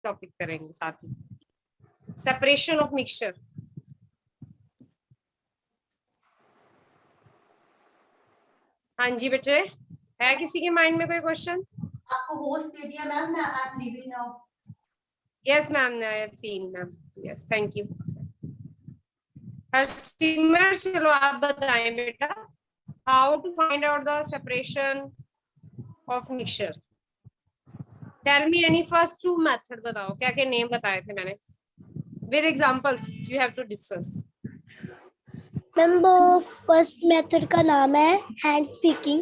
Topic करेंगे साथ में, सेपरेशन ऑफ मिक्सचर। हाँ जी बच्चे, है किसी के माइंड में कोई क्वेश्चन? आपको होस्ट दे दिया मैम, मैं आप leaving now. Yes ma'am, I have seen ma'am, yes thank you. Harsimar चलो आप बताएं बेटा, how to find out the separation of mixture. Tell me any first two method बताओ, क्या क्या नेम बताए थे मैंने, with examples you have to discuss. Ma'am वो फर्स्ट मेथड का नाम है hand speaking.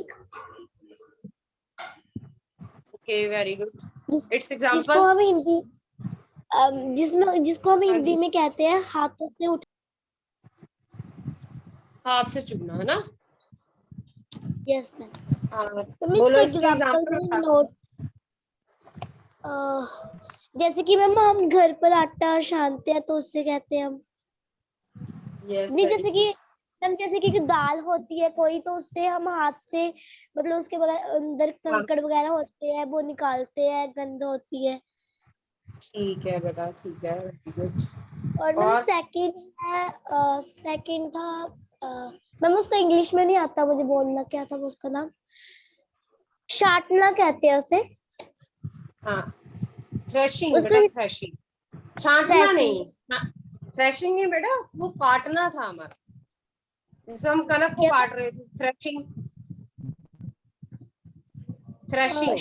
Okay very good, it's जिसको एग्जांपल। हम हिंदी जिसको हम हिंदी में कहते हैं हाथों से उठ, हाथ से चुभना है ना? Yes ma'am. तो बोलो इसका इसके एग्जांपल एग्जांपल। नोट, जैसे कि मैम हम घर पर आटा छानते हैं तो उससे कहते हैं हम, यस नहीं जैसे कि मैम जैसे कि दाल होती है कोई तो उससे हम हाथ से मतलब उसके बगैर अंदर कंकड़ वगैरह होते हैं वो निकालते हैं, गंद होती है। ठीक है बेटा, ठीक है, वेरी गुड। और मैम सेकंड था मैम उसका इंग्लिश में नहीं आता मुझे बोलना, क्या था वो उसका नाम, छाटना कहते हैं उसे। हाँ, थ्रेशिंग उसको बेटा, थ्रेशिंग, छांटना थ्रेशिंग। नहीं। थ्रेशिंग नहीं बेटा, वो काटना था हमारा, जैसे हम कनक को काट रहे थे, थ्रेशिंग, थ्रेशिंग।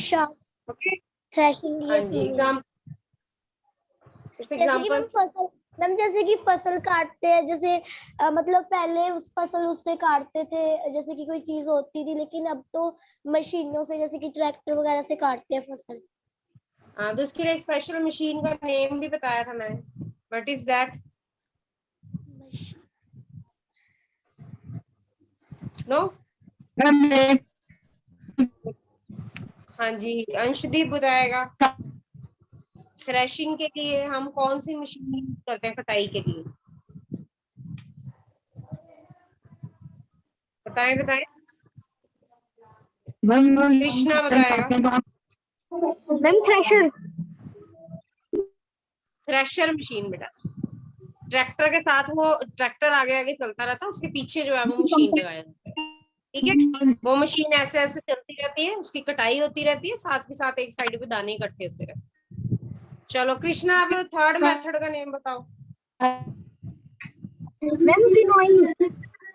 ओके, थ्रेशिंग, हाँ यस जी, मैम। इस जैसे कि एग्जांपल। मैम जैसे कि फसल काटते हैं, जैसे मतलब पहले उस फसल उससे काटते थे जैसे कि कोई चीज होती थी, लेकिन अब तो मशीनों से जैसे कि ट्रैक्टर वगैरह से काटते हैं फसल। हाँ, तो इसके लिए एक स्पेशल मशीन का नेम भी बताया था मैंने, व्हाट इज दैट? नो? हाँ जी, अंशदीप बताएगा, थ्रेशिंग के लिए हम कौन सी मशीन यूज करते हैं कटाई के लिए? बताएं बताएं, कृष्णा बताएगा। Ma'am thresher. थ्रेशर मशीन बेटा, ट्रैक्टर के साथ वो ट्रैक्टर आगे आगे चलता रहता है, उसके पीछे जो है वो मशीन लगाया जाता है। ठीक है, वो मशीन ऐसे ऐसे चलती रहती है, उसकी कटाई होती रहती है, साथ के साथ एक साइड पे दाने इकट्ठे होते रहते हैं। चलो कृष्णा, अब थर्ड मेथड का नेम बताओ। Ma'am winnowing.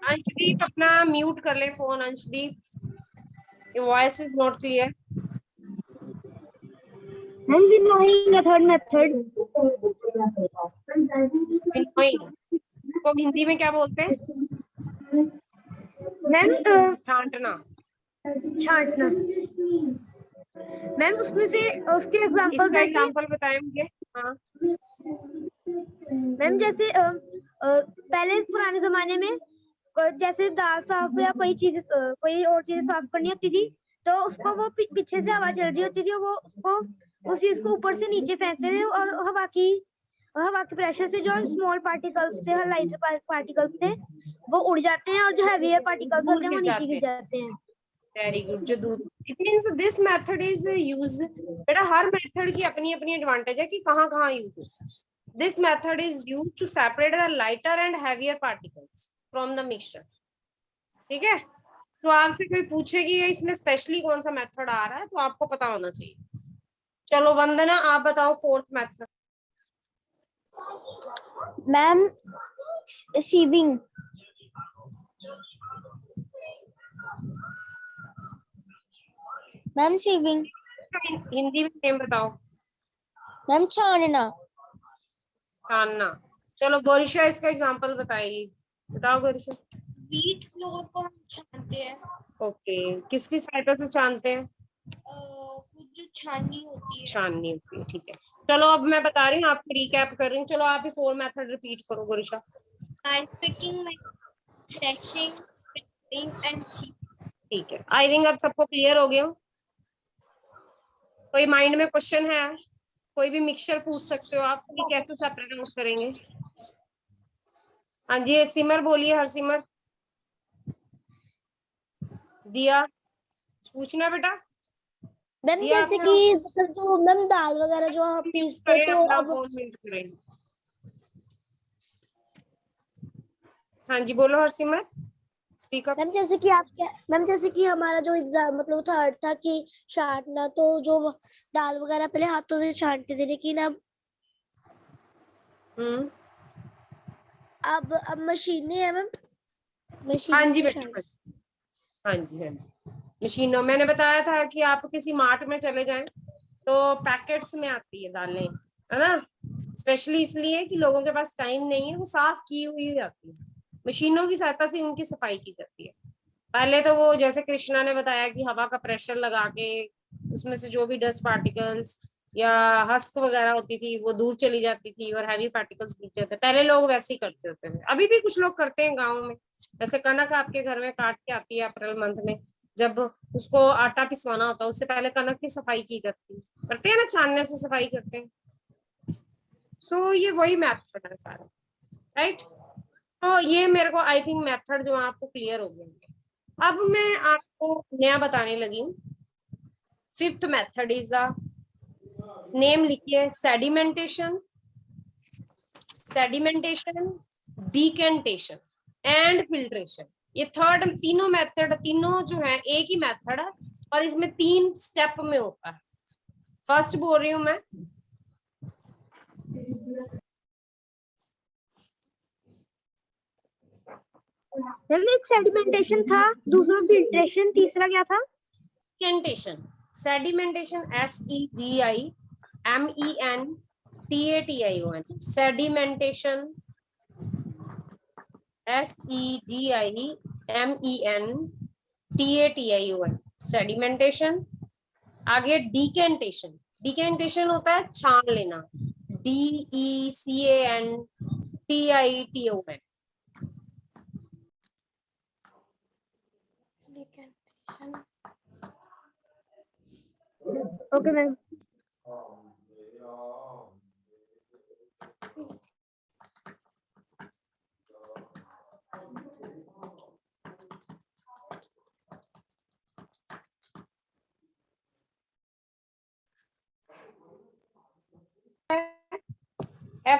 अंशदीप अपना म्यूट कर ले phone, Anshdeep, your voice is not clear. Ma'am winnowing है थर्ड मेथड। इसको हिंदी में क्या बोलते हैं? मैम छांटना। छांटना। मैम उसमें से उसके एग्जांपल इसका है कि एग्जांपल बताएं मुझे। हाँ, मैम जैसे पहले पुराने जमाने में जैसे दाल साफ या कोई और चीज साफ करनी होती थी तो उसको वो पीछे से हवा चल रही होती थी, वो उसको उस चीज को ऊपर से नीचे फेंकते थे और हवा के प्रेशर से जो स्मॉल पार्टिकल्स थे, लाइटर पार्टिकल्स थे, वो उड़ जाते हैं और जो हैवी पार्टिकल्स दूर होते हैं वो गिर नीचे जाते गिर हैं। जाते हैं। वेरी गुड, जो दूर, it means this method is use, बेटा हर मेथड की अपनी अपनी एडवांटेज है कि कहाँ कहाँ यूज है। This method is use to separate the lighter and heavier particles from the mixture. ठीक है, तो आपसे कोई पूछे कि इसमें स्पेशली कौन सा मेथड आ रहा है तो आपको पता होना चाहिए। चलो वंदना, आप बताओ fourth method. Ma'am sieving. Ma'am sieving. Hindi में नेम बताओ। मैम छानना। छानना। चलो गोरिशा इसका एग्जांपल बताएगी, बताओ गोरिशा। व्हीट फ्लोर को हम छानते हैं, ओके, किसकी सहायता से छानते हैं? कुछ जो छाननी होती है। छाननी होती है, ठीक है। चलो अब मैं बता रही हूँ, आपको रिकैप कर रही हूँ। चलो आप ही फोर मेथड रिपीट करो गोरिशा। हैंड पिकिंग, थ्रेशिंग, एंड ठीक है, आई थिंक अब सबको क्लियर हो गया। कोई माइंड में क्वेश्चन है? कोई भी मिक्सचर पूछ सकते हो आप कि कैसे सेपरेट आउट करेंगे। हाँ जी सिमर बोलिए, हर सिमर। दिया पूछना बेटा। मैम ये जैसे आपने कि मतलब जो मैम दाल वगैरह जो हम पीसते करें तो अपना अब फोन म्यूट करें। हाँ जी बोलो हरसिमरत, स्पीक अप। मैम जैसे कि आप क्या मैम जैसे कि हमारा जो एग्जाम मतलब थर्ड था कि छांटना, तो जो दाल वगैरह पहले हाथों से छांटते थे, लेकिन अब मशीनें हैं मैम, हाँ मशीनों जी से बेटा, छांट। हाँ जी, हाँ जी। मशीनों, मैंने बताया था कि आप किसी मार्ट में चले जाएं तो पैकेट्स में आती है दालें, है ना, स्पेशली इसलिए कि लोगों के पास टाइम नहीं है, वो साफ की हुई आती है, मशीनों की सहायता से उनकी सफाई की जाती है। पहले तो वो जैसे कृष्णा ने बताया कि हवा का प्रेशर लगा के उसमें से जो भी डस्ट पार्टिकल्स या हस्क वगैरह होती थी वो दूर चली जाती थी और हैवी पार्टिकल्स नीचे होते, पहले लोग वैसे ही करते होते थे, अभी भी कुछ लोग करते हैं गाँव में। जैसे कनक आपके घर में काट के आती है अप्रैल मंथ में, जब उसको आटा पिसवाना होता है उससे पहले कनक की सफाई की जाती है, करते हैं ना, छानने से सफाई करते हैं। सो ये वही मैथड है सारा, राइट। तो ये मेरे को आई थिंक मेथड जो आपको क्लियर हो गया। अब मैं आपको नया बताने लगी। Fifth method is the name, लिखिए, sedimentation, sedimentation, decantation and filtration. ये थर्ड, तीनों मेथड, तीनों जो है एक ही मेथड है और इसमें 3 स्टेप में होता है। फर्स्ट बोल रही हूं मैं, मैम एक सेडिमेंटेशन था, दूसरा फिल्ट्रेशन, तीसरा क्या था? Sedimentation. Sedimentation SEDIMENTATION, sedimentation SEDIMENTATION, sedimentation. आगे डिकेंटेशन, डिकेंटेशन होता है छान लेना, DECANTITION। Okay ma'am.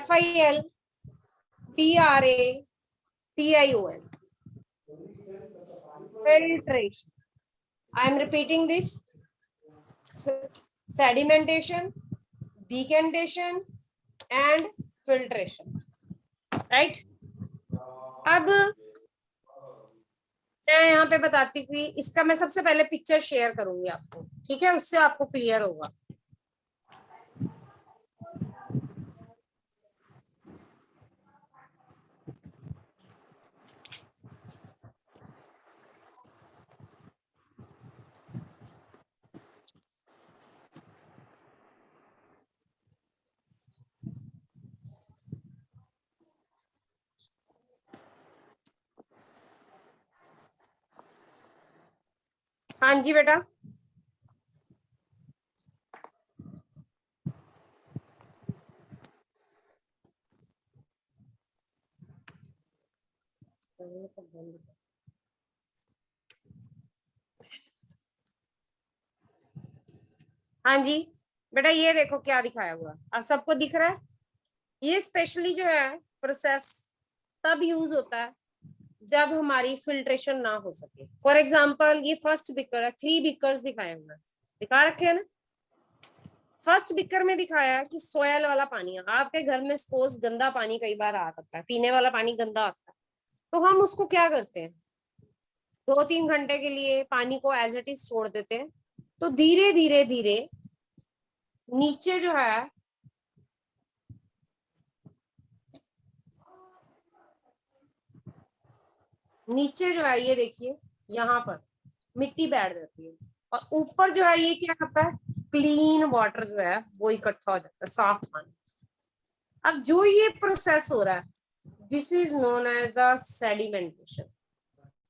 FILTRATION, filtration. I am repeating this: sedimentation, decantation and filtration, right? अब मैं यहाँ पे बताती हुई इसका, मैं सबसे पहले पिक्चर शेयर करूंगी आपको, ठीक है, उससे आपको क्लियर होगा। हाँ जी बेटा, हाँ जी बेटा, ये देखो क्या दिखाया हुआ, अब सबको दिख रहा है? ये स्पेशली जो है प्रोसेस तब यूज होता है जब हमारी फिल्ट्रेशन ना हो सके। फॉर एग्जाम्पल ये फर्स्ट बिकर है, 3 बिकर्स दिखाए हुए हैं, दिखा रखे हैं ना। फर्स्ट बिकर में दिखाया कि सोयल वाला पानी है, आपके घर में सपोज गंदा पानी कई बार आ सकता है, पीने वाला पानी गंदा आता है, तो हम उसको क्या करते हैं, 2-3 घंटे के लिए पानी को एज इट इज छोड़ देते हैं, तो धीरे धीरे धीरे नीचे जो है नीचे जो है ये देखिए यहाँ पर मिट्टी बैठ जाती है और ऊपर जो है ये क्या करता है, क्लीन वाटर जो है वो इकट्ठा हो जाता है, साफ पानी। अब जो ये प्रोसेस हो रहा है, this is known as the sedimentation.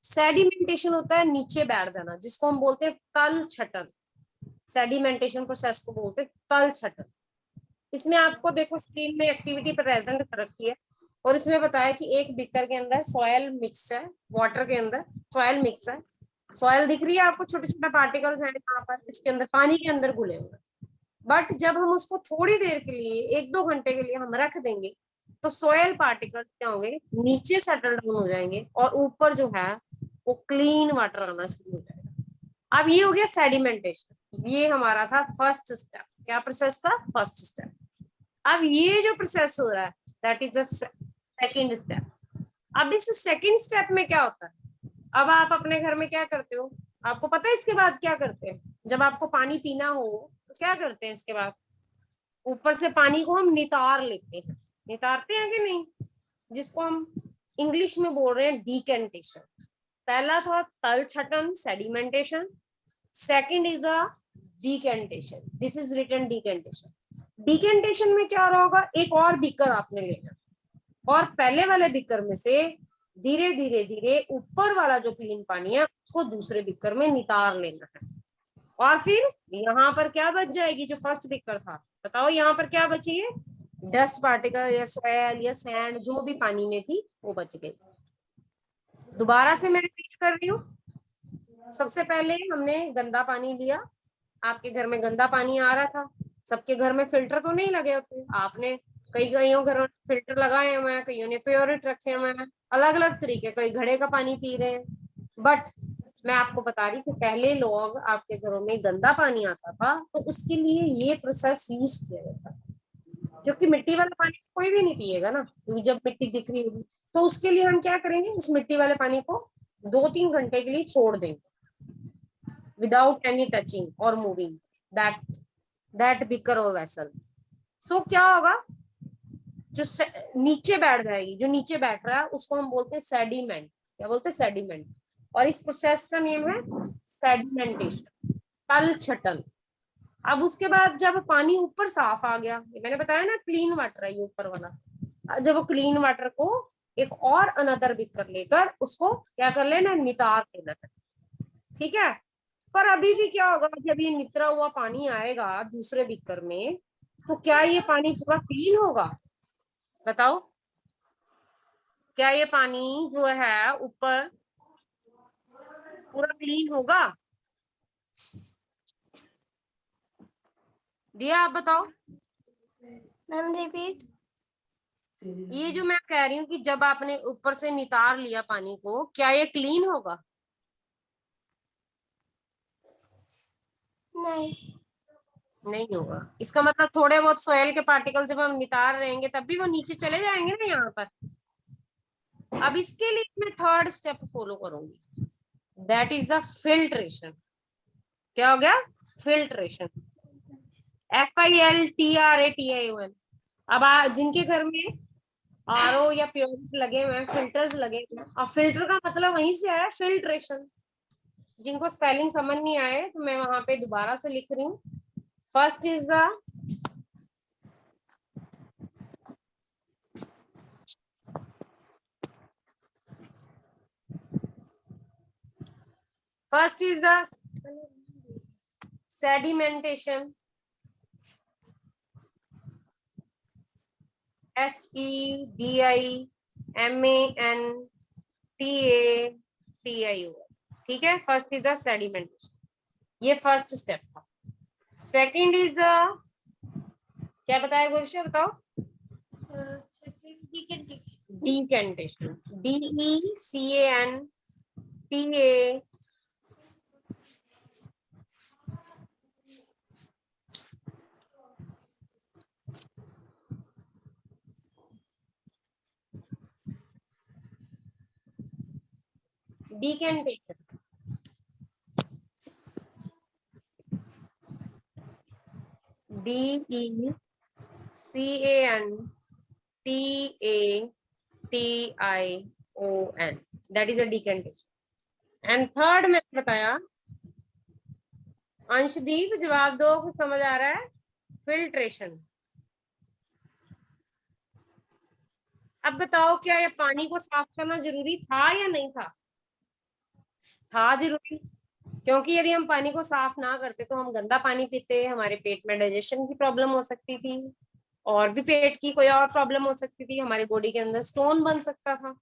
Sedimentation होता है नीचे बैठ जाना, जिसको हम बोलते हैं तल छटन। सेडिमेंटेशन प्रोसेस को बोलते हैं तल छटन। इसमें आपको देखो स्क्रीन में एक्टिविटी प्रेजेंट कर रखी है और इसमें बताया कि एक बीकर के अंदर सॉयल मिक्स है, वाटर के अंदर सॉयल मिक्स है, सॉइल दिख रही है आपको, छोटे छोटे पार्टिकल्स हैं यहाँ पर इसके अंदर, पानी के अंदर घुले हुए। बट जब हम उसको थोड़ी देर के लिए 1-2 घंटे के लिए हम रख देंगे तो सॉइल पार्टिकल्स क्या होंगे, नीचे सेटल डाउन हो जाएंगे और ऊपर जो है वो क्लीन वाटर आना शुरू हो जाएगा। अब ये हो गया सेडिमेंटेशन, ये हमारा था फर्स्ट स्टेप। क्या प्रोसेस था? First step. अब ये जो प्रोसेस हो रहा है that is the second step. अब इस सेकंड स्टेप में क्या होता है, अब आप अपने घर में क्या करते हो, आपको पता है इसके बाद क्या करते हैं? जब आपको पानी पीना हो तो क्या करते हैं इसके बाद? ऊपर से पानी को हम नितार लेते हैं, नितारते हैं कि नहीं, जिसको हम इंग्लिश में बोल रहे हैं डीकेंटेशन। पहला था तल छटन, sedimentation. Second is a decantation, this is written decantation. Decantation में क्या होगा, एक और बीकर आपने लेना और पहले वाले बीकर में से धीरे धीरे धीरे ऊपर वाला जो क्लीन पानी है उसको दूसरे बीकर में नितार लेना है। और फिर यहाँ पर क्या बच जाएगी, जो फर्स्ट बीकर था, बताओ यहाँ पर क्या बची है? डस्ट पार्टिकल या सॉइल या सैंड, जो भी पानी में थी वो बच गई। दोबारा से मैं रिपीट कर रही हूँ। सबसे पहले हमने गंदा पानी लिया, आपके घर में गंदा पानी आ रहा था, सबके घर में फिल्टर तो नहीं लगे होते, आपने कईयों घरों में फिल्टर लगाए हुए हैं, कईयों ने प्योरिट रखे हुए हैं, अलग अलग तरीके, कई घड़े का पानी पी रहे हैं। बट मैं आपको बता रही कि पहले लोग आपके घरों में गंदा पानी आता था तो उसके लिए ये प्रोसेस यूज किया जाता, क्योंकि मिट्टी वाला पानी कोई भी नहीं पिएगा ना, क्योंकि जब मिट्टी दिख रही होगी तो उसके लिए हम क्या करेंगे, उस मिट्टी वाले पानी को 2-3 घंटे के लिए छोड़ देंगे विदाउट एनी टचिंग और मूविंग दैट बीकर और वेसल। सो क्या होगा, जो नीचे बैठ जाएगी, जो नीचे बैठ रहा है उसको हम बोलते हैं सेडिमेंट। क्या बोलते हैं? सेडिमेंट। और इस प्रोसेस का नेम है सेडिमेंटेशन, तल छटन। अब उसके बाद जब पानी ऊपर साफ आ गया, मैंने बताया ना क्लीन वाटर है ये ऊपर वाला, जब वो क्लीन वाटर को एक और अनदर बीकर लेकर उसको क्या कर लेना, नितार लेना है, ठीक है। पर अभी भी क्या होगा, जब ये नितरा हुआ पानी आएगा दूसरे बीकर में तो क्या ये पानी पूरा क्लीन होगा? बताओ, क्या ये पानी जो है ऊपर पूरा क्लीन होगा? दिया, आप बताओ। Ma'am repeat. ये जो मैं कह रही हूँ कि जब आपने ऊपर से नितार लिया पानी को, क्या ये क्लीन होगा? नहीं। नहीं होगा। इसका मतलब थोड़े बहुत सॉइल के पार्टिकल जब हम नितार रहेंगे तब भी वो नीचे चले जाएंगे ना यहाँ पर। अब इसके लिए मैं थर्ड स्टेप फॉलो करूंगी, दैट इज द फिल्ट्रेशन। क्या हो गया? Filtration, FILTRATION। अब जिनके घर में RO या प्योरिट लगे हुए हैं, फिल्टर्स लगे हुए हैं, और फिल्टर का मतलब वहीं से आया फिल्ट्रेशन। जिनको स्पेलिंग समझ नहीं आए तो मैं वहां पे दोबारा से लिख रही हूँ। First is the sedimentation, SEDIMANTATION, ठीक है। फर्स्ट इज द सेडिमेंटेशन, ये फर्स्ट स्टेप था। सेकंड इज द, क्या बताया गुरुशा, बताओ? डीकेंटेशन, DECANTA। डीकेंटेशन, DECANTATION, that is a decantation. And third मैंने बताया, अंशदीप जवाब दो, कुछ समझ आ रहा है? फिल्ट्रेशन। अब बताओ, क्या ये पानी को साफ करना जरूरी था या नहीं था? था जरूरी, क्योंकि यदि हम पानी को साफ ना करते तो हम गंदा पानी पीते, हमारे पेट में डाइजेशन की प्रॉब्लम हो सकती थी, और भी पेट की कोई और प्रॉब्लम हो सकती थी, हमारी बॉडी के अंदर स्टोन बन सकता था।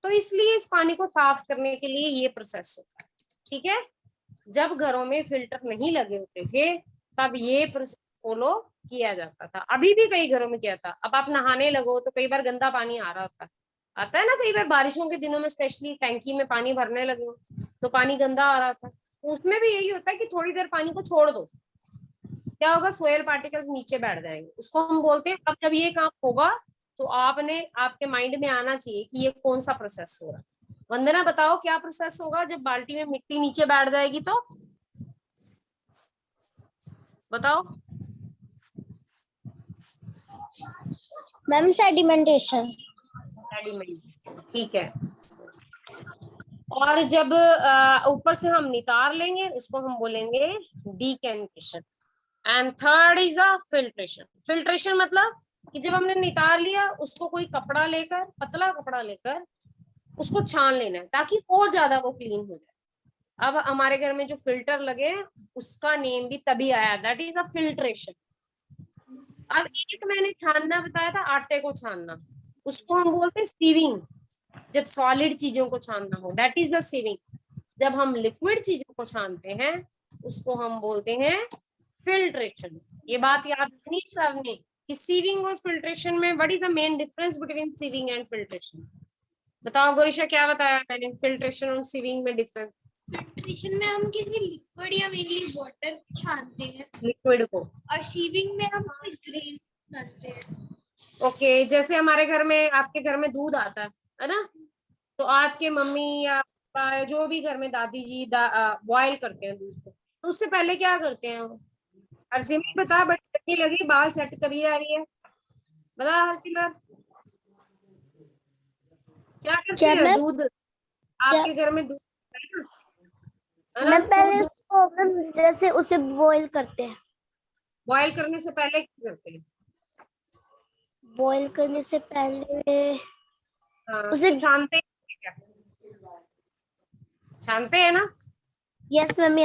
तो इसलिए इस पानी को साफ करने के लिए ये प्रोसेस होता है। ठीक है, जब घरों में फिल्टर नहीं लगे होते थे तब ये प्रोसेस फॉलो किया जाता था। अभी भी कई घरों में किया था। अब आप नहाने लगो तो कई बार गंदा पानी आ रहा होता है, आता है ना, कई बार बारिशों के दिनों में स्पेशली टैंकी में पानी भरने लगे हो तो पानी गंदा आ रहा था, तो उसमें भी यही होता है कि थोड़ी देर पानी को छोड़ दो, क्या होगा, सोयल पार्टिकल्स नीचे बैठ जाएंगे, उसको हम बोलते हैं। अब जब ये काम होगा तो आपके माइंड में आना चाहिए कि ये कौन सा प्रोसेस हो रहा है। वंदना बताओ क्या प्रोसेस होगा जब बाल्टी में मिट्टी नीचे बैठ जाएगी तो, बताओ। Ma'am sedimentation. ठीक है, और जब ऊपर से हम नितार लेंगे उसको हम बोलेंगे decantation. And third is the filtration. Filtration मतलब कि जब हमने नितार लिया उसको कोई कपड़ा लेकर, पतला कपड़ा लेकर उसको छान लेना है ताकि और ज्यादा वो क्लीन हो जाए। अब हमारे घर में जो फिल्टर लगे उसका नेम भी तभी आया, दैट इज द फिल्ट्रेशन। अब एक मैंने छानना बताया था, आटे को छानना, उसको हम बोलते हैं सीविंग। जब सॉलिड चीजों को छानना हो दैट इज द सीविंग। जब हम लिक्विड चीजों को छानते हैं उसको हम बोलते हैं फिल्ट्रेशन। ये बात याद रखनी है सबने कि सीविंग और फिल्ट्रेशन में what is the main difference between sieving and filtration. बताओ गोरिशा, क्या बताया मैंने फिल्ट्रेशन और सीविंग में डिफरेंस? फिल्ट्रेशन में हम किसी लिक्विड या मेनली वाटर छानते हैं, लिक्विड को, और सीविंग में हम कोई ग्रेन करते हैं। ओके जैसे हमारे घर में, आपके घर में दूध आता है ना, तो आपके मम्मी या पापा जो भी घर में दादी जी बॉयल करते हैं दूध को, तो उससे पहले क्या करते हैं वो? हरसिमरत बता, बड़ी गर्मी लगी, बाल सेट करी जा रही है, बता हरसिमरत क्या करते क्या हैं? मैम? दूध, आपके घर में दूध है ना, मैम पहले तो उसको मैम जैसे उसे बॉईल करते हैं। बॉयल करने से पहले क्या करते हैं? बॉईल करने से पहले हाँ, उसे छानते हैं क्या? छानते हैं ना, यस मैम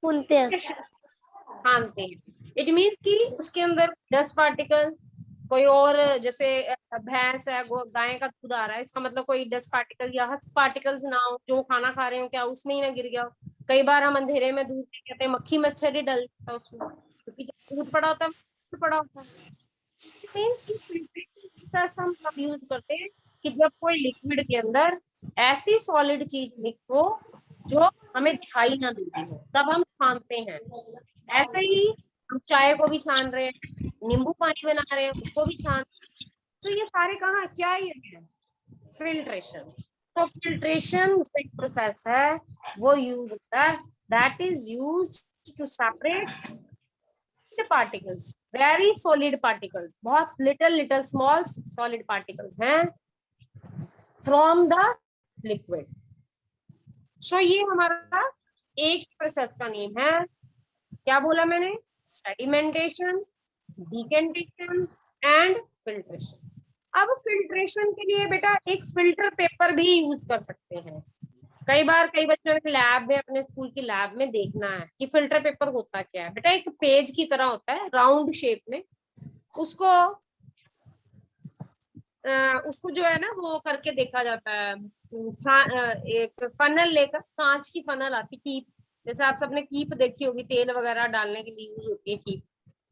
भूनते हैं। छानते हैं। इट मीन्स कि उसके अंदर डस्ट पार्टिकल, कोई और जैसे भैंस है, गाय का दूध आ रहा है, इसका मतलब कोई डस्ट पार्टिकल या हस्ट पार्टिकल्स ना हो, जो खाना खा रहे हो क्या उसमें ही ना गिर गया हो। कई बार हम अंधेरे में दूध कहते हैं, मक्खी मच्छर ही डलता है उसमें, क्योंकि जब दूध पड़ा होता है दूध पड़ा होता है। मीन्स कि फिल्ट्रेशन प्रोसेस हम कब यूज करते हैं कि जब कोई लिक्विड के अंदर ऐसी सॉलिड चीज मिक्स हो जो हमें दिखाई ना देती हो, तब हम छानते हैं। ऐसे ही हम चाय को भी छान रहे हैं, नींबू पानी बना रहे हैं उसको भी छान, तो ये सारे कहाँ क्या ही है, फिल्ट्रेशन। तो फिल्ट्रेशन जो एक प्रोसेस है वो यूज होता है, that is used to separate particles, very solid particles, बहुत लिटल स्मॉल सॉलिड पार्टिकल्स हैं फ्रॉम द लिक्विड। सो ये हमारा एक प्रोसेस का नेम है, क्या बोला मैंने? Sedimentation, decantation and filtration. अब फिल्ट्रेशन के लिए बेटा एक फिल्टर पेपर भी यूज कर सकते हैं। कई बार कई बच्चों ने लैब में, अपने स्कूल की लैब में देखना है कि फिल्टर पेपर होता क्या है। बेटा एक पेज की तरह होता है राउंड शेप में, उसको जो है ना वो करके देखा जाता है। एक फनल लेकर, कांच की फनल आती, कीप, जैसे आप सबने कीप देखी होगी, तेल वगैरह डालने के लिए यूज होती है कीप,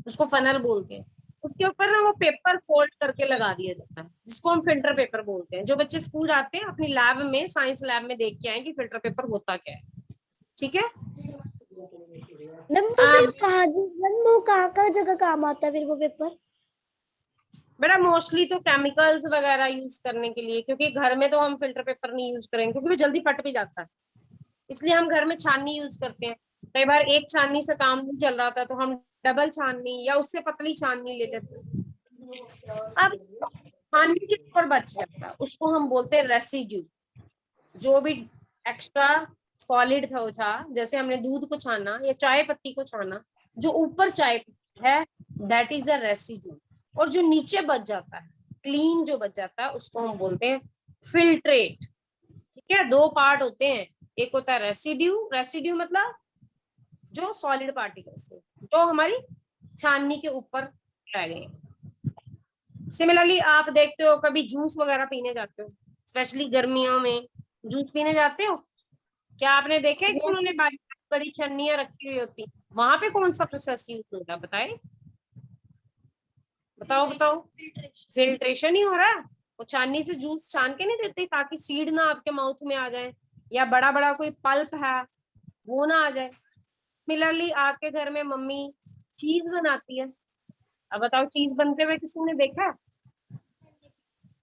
उसको फनल बोलते हैं। उसके ऊपर ना वो पेपर फोल्ड करके लगा दिया जाता है जिसको हम फिल्टर पेपर बोलते हैं। जो बच्चे स्कूल जाते हैं अपनी लैब में, साइंस लैब में देख के आए कि फिल्टर पेपर होता क्या है, ठीक है। मैम वो कहाँ जगह काम आता है फिर वो पेपर? बेटा मोस्टली तो केमिकल्स वगैरह यूज करने के लिए, क्योंकि घर में तो हम फिल्टर पेपर नहीं यूज करेंगे क्योंकि वो जल्दी फट भी जाता है, इसलिए हम घर में छाननी यूज करते हैं। कई बार एक छाननी से काम नहीं चल रहा था तो हम डबल छाननी या उससे पतली छाननी लेते थे। अब छाननी के ऊपर बच जाता है उसको हम बोलते हैं रेसिड्यू। जो भी एक्स्ट्रा सॉलिड था, जैसे हमने दूध को छाना या चाय पत्ती को छाना, जो ऊपर चाय पत्ती है दैट इज अ रेसिड्यू, और जो नीचे बच जाता है, क्लीन जो बच जाता है, उसको हम बोलते हैं फिल्ट्रेट। ठीक है, दो पार्ट होते हैं, एक होता है रेसिड्यू, रेसिड्यू मतलब जो सॉलिड पार्टिकल्स है जो हमारी छाननी के ऊपर रह गए। सिमिलरली आप देखते हो कभी जूस वगैरह पीने जाते हो, स्पेशली गर्मियों में जूस पीने जाते हो, क्या आपने देखे कि Yes. उन्होंने बड़ी बड़ी छन्नियां रखी हुई होती, वहां पे कौन सा प्रोसेस यूज होता है बताए? बताओ बताओ। फिल्ट्रेशन ही हो रहा है। वो छाननी से जूस छान के नहीं देते ताकि सीड ना आपके माउथ में आ जाए, या बड़ा बड़ा कोई पल्प है वो ना आ जाए। सिमिलरली आपके घर में मम्मी चीज बनाती है। अब बताओ, चीज बनते हुए किसी ने देखा?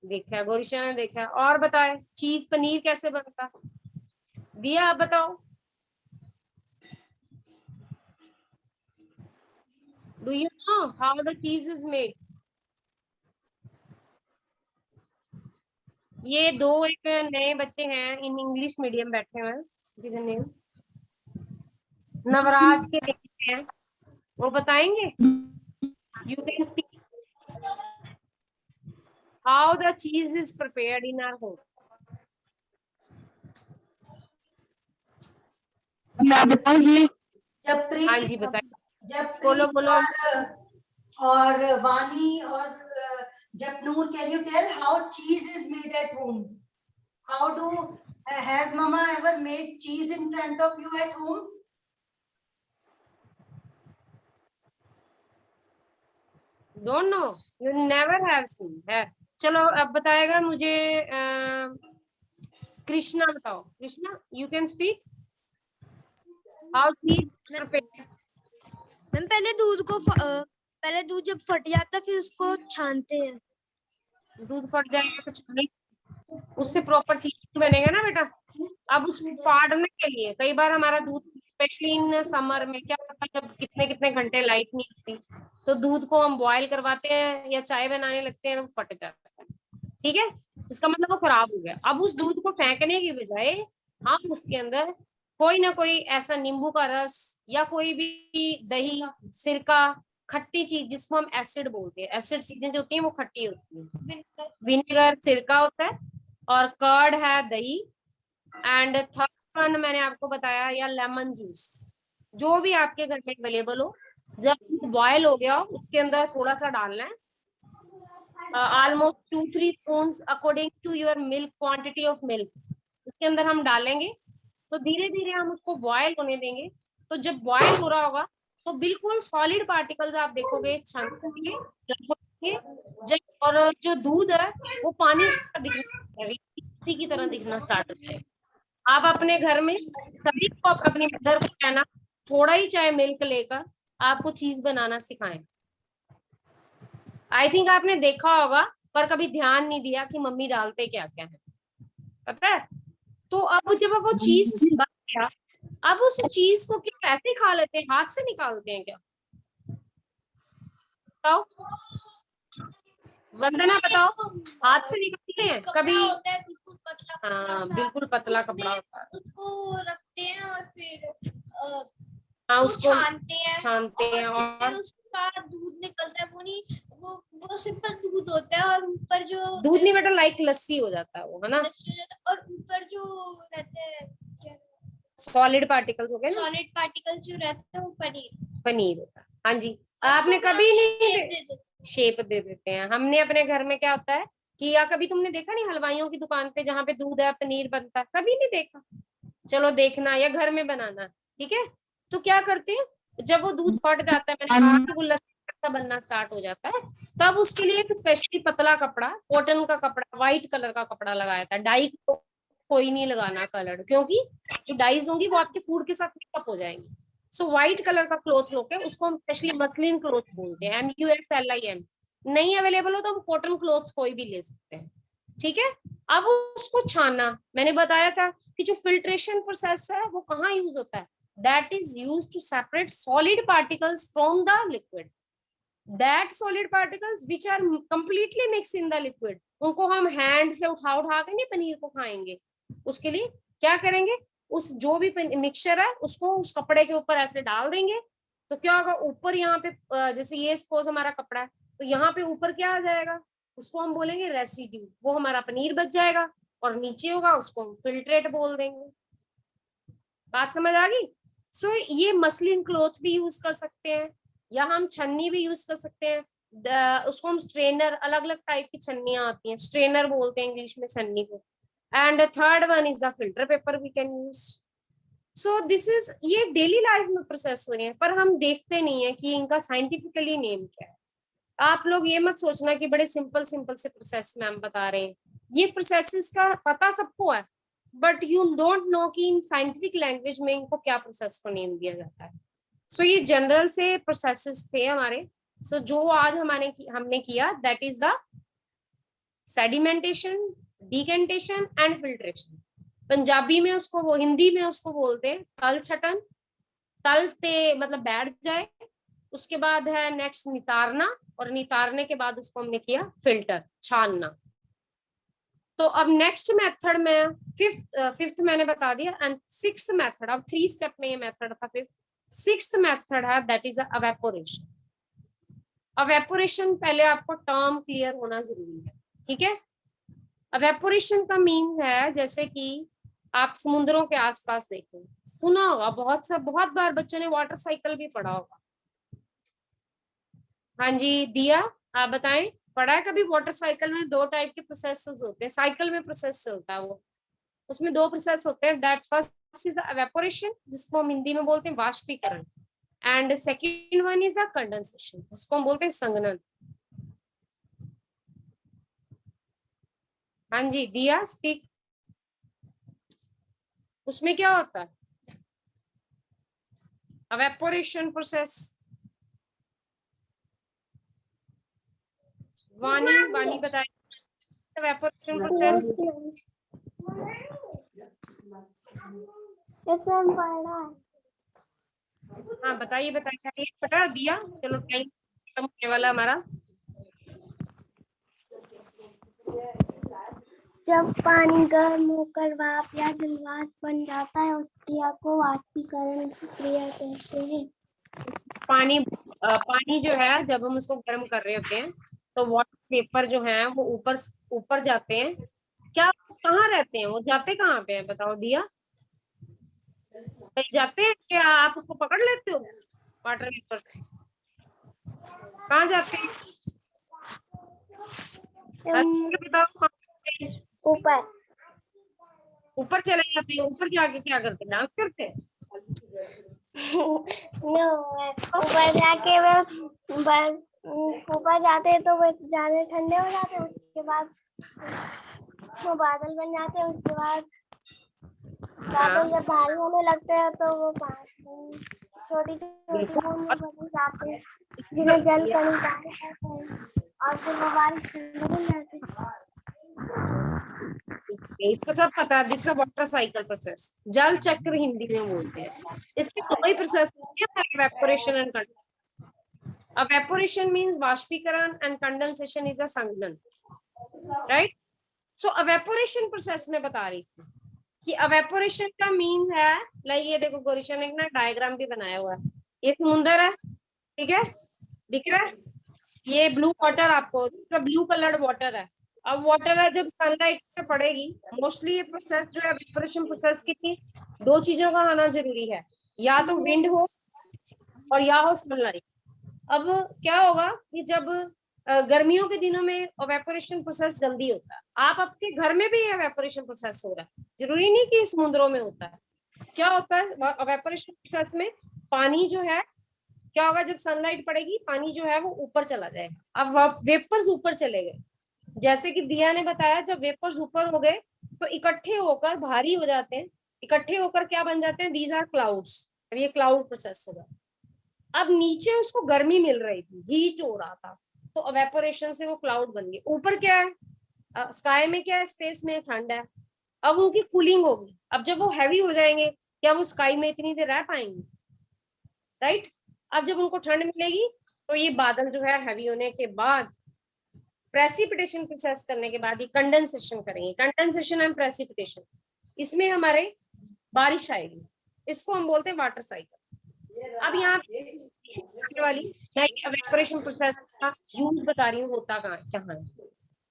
देखा, गोरिशा ने देखा। और बताए चीज पनीर कैसे बनता? दिया, आप बताओ। Do you know how the cheese is made? ये दो एक नए बच्चे हैं इन इंग्लिश मीडियम बैठे हुए हैं, जिनका नेम नवराज के बेटे हैं, वो बताएंगे। You can see how the cheese is prepared in our home. मैं बताऊं जी? जब हाँ प्रीत जी बताइए। जब बोलो प्रीत बोलो। और वानी और Japnoor, can you tell how cheese is made at home? How do has mama ever made cheese in front of you at home? Don't know, you never have seen है। चलो अब बताएगा मुझे कृष्णा, बताओ Krishna, you can speak how चीज prepared. Ma'am पहले दूध जब फट जाता है फिर उसको छानते हैं। दूध फट जाएगा तो छाने, उससे प्रॉपर चीज बनेगा ना बेटा। अब उसको फाड़ने के लिए कई बार हमारा दूध, स्पेशली इन समर में क्या होता है, जब कितने कितने घंटे लाइट नहीं आती, तो दूध को हम बॉयल करवाते हैं या चाय बनाने लगते हैं तो फट जाता है। ठीक है, इसका मतलब वो खराब हो गया। अब उस दूध को फेंकने की बजाय हम उसके अंदर कोई ना कोई ऐसा नींबू का रस या कोई भी दही, सिरका, खट्टी चीज जिसको हम एसिड बोलते हैं, एसिड चीजें जो होती हैं वो खट्टी होती है, विनेगर, सिरका होता है, और कर्ड है, दही, एंड थर्ड वन मैंने आपको बताया या लेमन जूस, जो भी आपके घर में अवेलेबल हो। जब बॉयल हो गया उसके अंदर थोड़ा सा डालना है, almost 2-3 spoon according to your milk, quantity of milk उसके अंदर हम डालेंगे। तो धीरे धीरे हम उसको बॉयल होने देंगे। तो जब बॉयल हो रहा होगा तो बिल्कुल सॉलिड पार्टिकल्स आप देखोगे छनके, और जो दूध है वो पानी की तरह दिखना स्टार्ट होता है। आप अपने घर में सभी को, अपनी मदर को कहना थोड़ा ही चाहे मिल्क लेकर आपको चीज बनाना सिखाएं। आई थिंक आपने देखा होगा पर कभी ध्यान नहीं दिया कि मम्मी डालते क्या क्या है, पता है? तो अब जब वो चीज बन गया, अब उस चीज को क्या ऐसे खा लेते हैं, हाथ से निकालते हैं क्या? बताओ वंदना, बताओ हाथ से निकालते हैं कभी? होता है बिल्कुल पतला, हाँ बिल्कुल पतला उसमें कपड़ा होता है। उसको रखते हैं और फिर हाँ उसको छानते हैं छानते हैं और और फिर उसके बाद दूध निकलता है। वो नहीं, वो सिंपल दूध होता है और ऊपर जो दूध नहीं बेटा, लाइक लस्सी हो जाता है वो, है ना? लस्सी हो जाता है और ऊपर जो रहते हैं सॉलिड पार्टिकल्स हो गए ना, सॉलिड पार्टिकल जो रहते हैं वो पनीर होता है। हाँ जी, और आपने उसको कभी shape नहीं दे देते हैं। शेप दे देते हैं। हमने अपने घर में क्या होता है कि, या कभी तुमने देखा नहीं हलवाइयों की दुकान पे जहाँ पे दूध है पनीर बनता है? कभी नहीं देखा? चलो देखना या घर में बनाना, ठीक है? तो क्या करते हैं, जब वो दूध फट जाता है, मैंने कहा कि वो लस्सी जैसा बनना स्टार्ट हो जाता है, तब उसके लिए एक स्पेशली पतला कपड़ा, कॉटन का कपड़ा, व्हाइट कलर का कपड़ा लगाया था। डाई को कोई नहीं लगाना कलर, क्योंकि जो डाइज होंगी वो आपके फूड के साथ मिक्सअप हो जाएंगी। सो व्हाइट कलर का क्लॉथ लोके, उसको हम स्पेशली मसलिन क्लॉथ बोलते हैं, MUSLIN। नहीं अवेलेबल हो तो हम कॉटन क्लॉथ्स कोई भी ले सकते हैं, ठीक है? अब उसको छाना, मैंने बताया था कि जो फिल्ट्रेशन प्रोसेस है वो कहाँ यूज होता है, that is use to separate solid particles from the liquid. That solid particles which are completely mix in the liquid, उनको हम हैंड से उठा उठा के नहीं पनीर को खाएंगे। उसके लिए क्या करेंगे, उस जो भी मिक्सचर है उसको उस कपड़े के ऊपर ऐसे डाल देंगे। तो क्या होगा, ऊपर यहाँ पे जैसे ये सपोज हमारा कपड़ा है, तो यहाँ पे ऊपर क्या आ जाएगा, उसको हम बोलेंगे रेसिड्यू, वो हमारा पनीर बच जाएगा। और नीचे होगा उसको हम फिल्ट्रेट बोल देंगे। बात समझ आ गई? सो ये मसलिन क्लॉथ भी यूज कर सकते हैं, या हम छन्नी भी यूज कर सकते हैं। उसको हम स्ट्रेनर, अलग अलग टाइप की छन्नियां आती हैं, स्ट्रेनर बोलते हैं इंग्लिश में छन्नी को। And third one is the filter paper we can use. So this is, ये डेली लाइफ में प्रोसेस हो रहे हैं, पर हम देखते नहीं है कि इनका साइंटिफिकली नेम क्या है। आप लोग ये मत सोचना कि बड़े सिंपल सिंपल से प्रोसेस मैम बता रहे हैं, ये प्रोसेसेस का पता सबको है, बट यू डोंट नो कि इन साइंटिफिक लैंग्वेज में इनको क्या प्रोसेस को नेम दिया जाता है। सो ये जनरल से प्रोसेसेस थे हमारे। सो जो आज हमने किया that is the sedimentation, decantation and filtration. Punjabi में उसको, वो हिंदी में उसको बोलते हैं तल छटन, तल ते मतलब बैठ जाए। उसके बाद है नेक्स्ट नितारना, और नितारने के बाद उसको हमने किया फिल्टर, छानना। तो अब नेक्स्ट मेथड में फिफ्थ मैंने बता दिया, एंड सिक्स्थ मेथड, अब 3 स्टेप में ये मेथड था। फिफ्थ सिक्स्थ मेथड है दैट इज अवेपोरेशन। अवेपोरेशन पहले आपको टर्म क्लियर होना जरूरी है, ठीक है। अवेपोरेशन का मीन है, जैसे कि आप समुद्रों के आसपास देखें, सुना होगा बहुत बार बच्चों ने वाटर साइकिल भी पढ़ा होगा। हाँ जी दिया, आप बताएं, पढ़ा है कभी? वाटर साइकिल में 2 टाइप के प्रोसेस होते हैं, साइकिल में प्रोसेस होता है वो, उसमें 2 प्रोसेस होते हैं। That first is the evaporation, जिसको हम हिंदी में बोलते हैं वाष्पीकरण, and second one is the condensation, जिसको हम बोलते हैं संघनन। हाँ जी दिया स्पीक, उसमें क्या होता है? evaporation process। वानी बताए evaporation process। हाँ बताइए पता दिया, चलो टाइम खत्म होने वाला हमारा। जब पानी गर्म होकर भाप या जलवाष्प बन जाता है उस क्रिया को वाष्पीकरण की क्रिया कहते हैं। पानी जो है जब हम उसको गर्म कर रहे होते हैं तो वाटर वेपर जो है वो ऊपर जाते हैं। क्या कहाँ रहते हैं वो, जाते कहाँ पे हैं बताओ दिया? कहीं जाते हैं क्या? आप उसको पकड़ लेते हो वाटर वेपर से? कहाँ जाते हैं बताओ? ऊपर ऊपर चले जाते हैं। ऊपर जाके क्या करते हैं? डांस करते हैं। ऊपर जाके ऊपर जाते हैं तो वो ज्यादा ठंडे हो जाते हैं, उसके बाद वो बादल बन जाते हैं। उसके बाद बादल जब भारी होने लगते हैं तो वो छोटी छोटी बूंद में बदल जाते हैं, जिन्हें जल कण कहते हैं, और फिर वो बारिश बन जाती है। इसको सब पता है, दिस वाटर साइकिल प्रोसेस, जल चक्र हिंदी में बोलते हैं। इसके 2 ही प्रोसेस होते हैं, evaporation and condensation। evaporation means वाष्पीकरण and condensation is a संघनन, राइट। सो evaporation प्रोसेस में बता रही थी कि evaporation का मीन है, लाइक ये देखो गोरिशा ने एक ना डायग्राम भी बनाया हुआ है, ये समुंदर है, ठीक है, दिख रहा है, ये ब्लू वाटर, आपको इसका ब्लू कलर्ड वाटर है। अब वाटर है, जब सनलाइट से पड़ेगी, मोस्टली ये प्रोसेस जो है एवेपोरेशन प्रोसेस की 2 चीजों का आना जरूरी है, या तो विंड हो और या हो सनलाइट। अब क्या होगा कि जब गर्मियों के दिनों में एवेपोरेशन प्रोसेस जल्दी होता है, आप आपके घर में भी एवेपोरेशन प्रोसेस हो रहा है, जरूरी नहीं कि समुद्रों में होता है। क्या होता है एवेपोरेशन प्रोसेस में? पानी जो है क्या होगा, जब सनलाइट पड़ेगी पानी जो है वो ऊपर चला जाएगा। अब वेपर्स ऊपर चले गए, जैसे कि दिया ने बताया, जब वेपर्स ऊपर हो गए तो इकट्ठे होकर भारी हो जाते हैं, इकट्ठे होकर क्या बन जाते हैं? These are clouds. अब ये क्लाउड प्रोसेस होगा। अब नीचे उसको गर्मी मिल रही थी, हीट हो रहा था, तो एवेपोरेशन से वो क्लाउड बन गए। ऊपर क्या है? स्काई में क्या है? स्पेस में ठंड है, अब उनकी कूलिंग होगी। अब जब वो हैवी हो जाएंगे, क्या वो स्काई में इतनी देर रह पाएंगे? राइट। अब जब उनको ठंड मिलेगी तो ये बादल जो है हैवी होने के बाद प्रेसिपिटेशन प्रोसेस करने के बाद ये कंडेंसेशन करेंगे। कंडेंसेशन एंड प्रेसिपिटेशन, इसमें हमारे बारिश आएगी, इसको हम बोलते हैं वाटर साइकिल। अब यहाँ वाली एवेपोरेशन प्रोसेस का यूज बता रही हूँ, होता कहाँ है।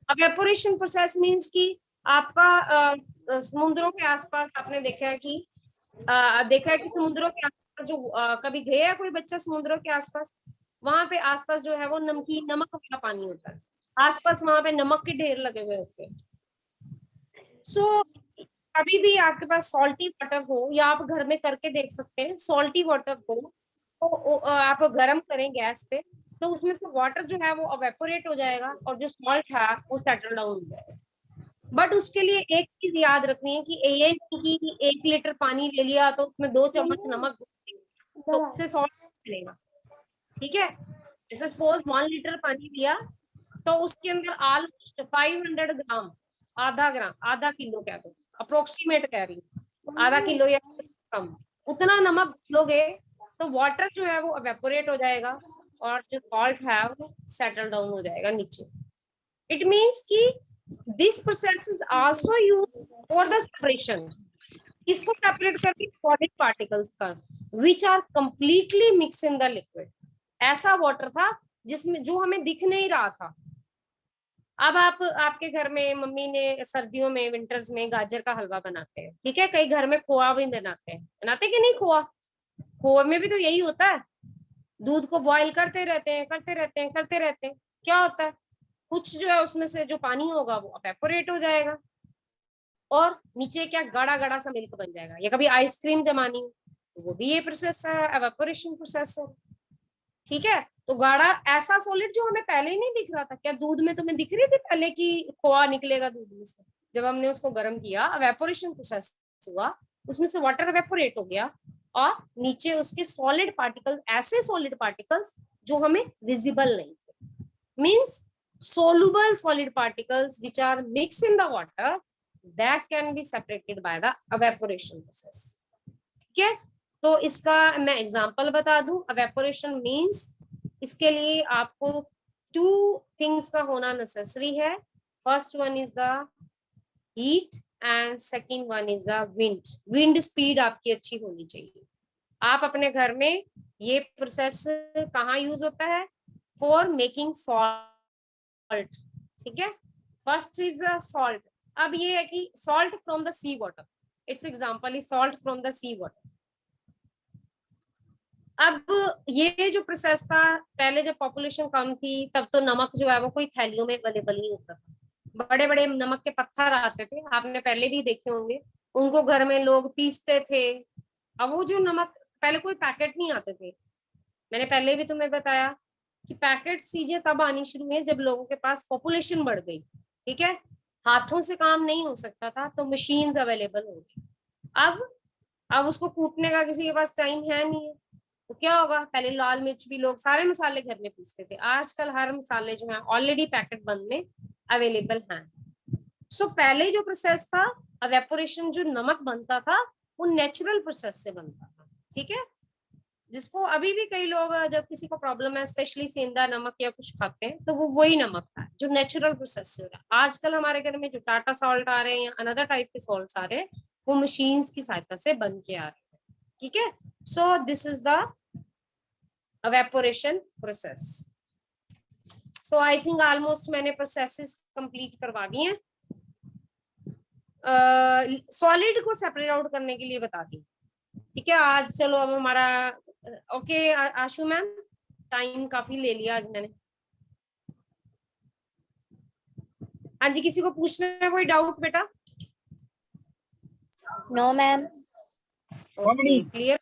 एवेपोरेशन प्रोसेस मींस कि आपका समुद्रों के आसपास आपने देखा है कि समुद्रों के आसपास जो कभी गया है कोई बच्चा समुद्रों के आसपास, वहां पे आसपास जो है वो नमक वाला पानी होता है, आसपास वहां पे नमक के ढेर लगे हुए होते हैं। सो कभी भी आपके पास सॉल्टी वाटर हो, या आप घर में करके देख सकते हैं, सॉल्टी वाटर हो तो आप गर्म करें गैस पे, तो उसमें से वाटर जो है वो एवेपोरेट हो जाएगा और जो सॉल्ट है वो सेटल डाउन हो जाएगा। बट उसके लिए एक चीज याद रखनी है कि ये नहीं कि 1 लीटर पानी ले लिया तो उसमें 2 चम्मच नमक तो उससे सॉल्ट मिलेगा, ठीक है। जैसे सपोज 1 लीटर पानी लिया तो उसके अंदर ऑलमोस्ट 500 ग्राम, आधा किलो कह दो, अप्रोक्सीमेट कह रही हूँ, आधा किलो या कम, उतना नमक लोगे तो वाटर जो है वो एवेपोरेट हो जाएगा और जो सॉल्ट है वो सेटल डाउन हो जाएगा नीचे। इट मीन्स कि this process is also used for the separation, इसको सेपरेट करके सॉलिड पार्टिकल्स का which are completely mix in the liquid. ऐसा वाटर था जिसमें जो हमें दिख नहीं रहा था। अब आपके घर में मम्मी ने सर्दियों में विंटर्स में गाजर का हलवा बनाते हैं, ठीक है, कई घर में खोआ भी बनाते कि नहीं, खोआ में भी तो यही होता है, दूध को बॉईल करते रहते हैं, क्या होता है, कुछ जो है उसमें से जो पानी होगा वो एवेपोरेट हो जाएगा और नीचे क्या गाढ़ा गाढ़ा सा मिल्क बन जाएगा। या कभी आइसक्रीम जमानी तो वो भी ये प्रोसेस है, एवेपोरेशन प्रोसेस है, ठीक है। तो गाढ़ा ऐसा सॉलिड जो हमें पहले ही नहीं दिख रहा था, क्या दूध में तुम्हें दिख रही थी पहले कि खोआ निकलेगा दूध में से, जब हमने उसको गर्म किया एवेपोरेशन प्रोसेस हुआ, उसमें से वाटर एवेपोरेट हो गया और नीचे उसके सॉलिड पार्टिकल्स, ऐसे सॉलिड पार्टिकल्स जो हमें विजिबल नहीं थे, means soluble solid particles which are mixed in the water that can be separated by the evaporation process, ठीक है। तो इसका मैं एग्जांपल बता दूं, evaporation means इसके लिए आपको 2 things का होना नेसेसरी है। First one is the heat and second one is the wind speed आपकी अच्छी होनी चाहिए। आप अपने घर में ये प्रोसेस कहाँ यूज होता है, फॉर मेकिंग सॉल्ट, ठीक है। First is salt. अब ये है कि salt from the sea water, it's example is salt from the sea water. अब ये जो प्रोसेस था, पहले जब पॉपुलेशन कम थी तब तो नमक जो है वो कोई थैलियों में अवेलेबल नहीं होता था, बड़े बड़े नमक के पत्थर आते थे, आपने पहले भी देखे होंगे, उनको घर में लोग पीसते थे। अब वो जो नमक, पहले कोई पैकेट नहीं आते थे, मैंने पहले भी तुम्हें बताया कि पैकेट चीजें तब आनी शुरू हुई जब लोगों के पास पॉपुलेशन बढ़ गई, ठीक है, हाथों से काम नहीं हो सकता था तो मशीन्स अवेलेबल हो गई। अब उसको कूटने का किसी के पास टाइम है नहीं है, तो क्या होगा, पहले लाल मिर्च भी लोग सारे मसाले घर में पीसते थे, आजकल हर मसाले जो है ऑलरेडी पैकेट बंद में अवेलेबल हैं। सो पहले जो प्रोसेस था एवेपोरेशन, जो नमक बनता था वो नेचुरल प्रोसेस से बनता था, ठीक है, जिसको अभी भी कई लोग जब किसी को प्रॉब्लम है स्पेशली सेंधा नमक या कुछ खाते हैं तो वो वही नमक है जो नेचुरल प्रोसेस से हो रहा है। आजकल हमारे घर में जो टाटा सॉल्ट आ रहे हैं या अनदर टाइप के सॉल्ट आ रहे हैं वो मशीन्स की सहायता से बन के आ रहे हैं, ठीक है। सो this is the evaporation process. So I think almost मैंने प्रोसेसेस कंप्लीट करवा दिए हैं। सॉलिड को सेपरेट आउट करने के लिए बता दी, ठीक है। आज चलो अब हमारा ओके आशु मैम, टाइम काफी ले लिया आज मैंने। हाँ जी, किसी को पूछना है कोई डाउट बेटा? No ma'am. क्लियर।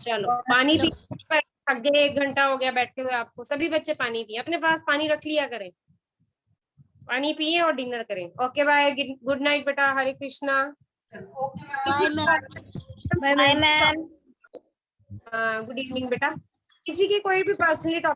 चलो पानी भी आगे 1 घंटा हो गया बैठे हुए आपको, सभी बच्चे पानी पिए, अपने पास पानी रख लिया करें, पानी पिए और डिनर करें। ओके बाय, गुड नाइट बेटा, Hare Krishna. Bye ma'am. Good evening बेटा। किसी की कोई भी पर्सनली टॉपिक